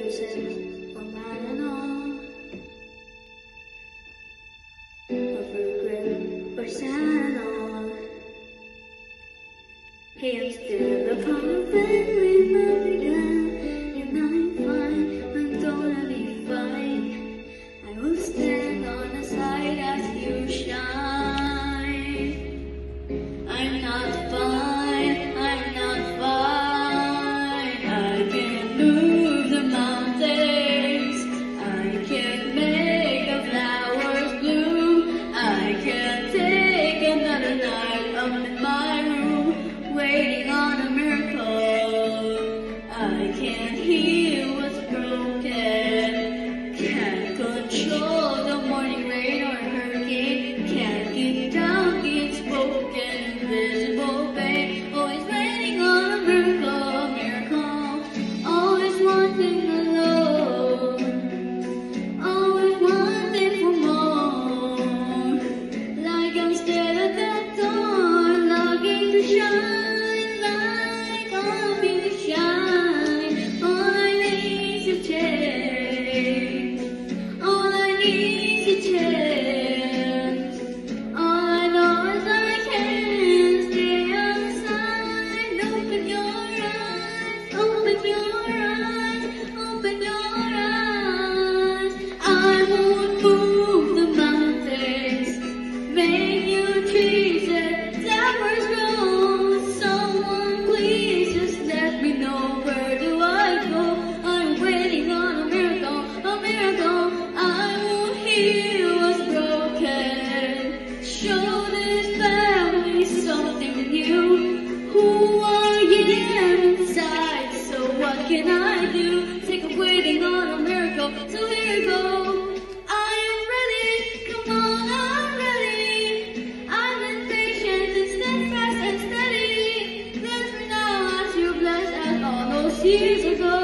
excuses on and on of regret or sad on. Hey, I'm still a part of family, but again, and I'm fine. I'm gonna be fine. I will stand on the side as you shine. I'm not fine. I'm not fine. I can move the mountains. I can make the flowers bloom. I can take another night up in my room, waiting on a miracle. I can't heal what's broken. Can't control the morning rain or hurricane. Can't keep down the unspoken, invisible pain. Always waiting on a miracle, miracle. Always wanting alone. Always wanting for more. Like I'm still at that dawn, longing to shine. Like I'll be the shine. All I need is a change. All I need is a chance. All I know is I can stay outside. Open your eyes, open your eyes, open your eyes. I won't move the mountains, make you trees and towers grow. Someone please just let me know, where do I go? I'm waiting on a miracle, a miracle. I will heal what's broken. Show this family something new. Who I am inside, so what can I do? Sick of waiting on a miracle, so here you go. I am ready, come on, I'm ready. I've been patient and steadfast and steady. Bless me now as you blessed us all those years ago.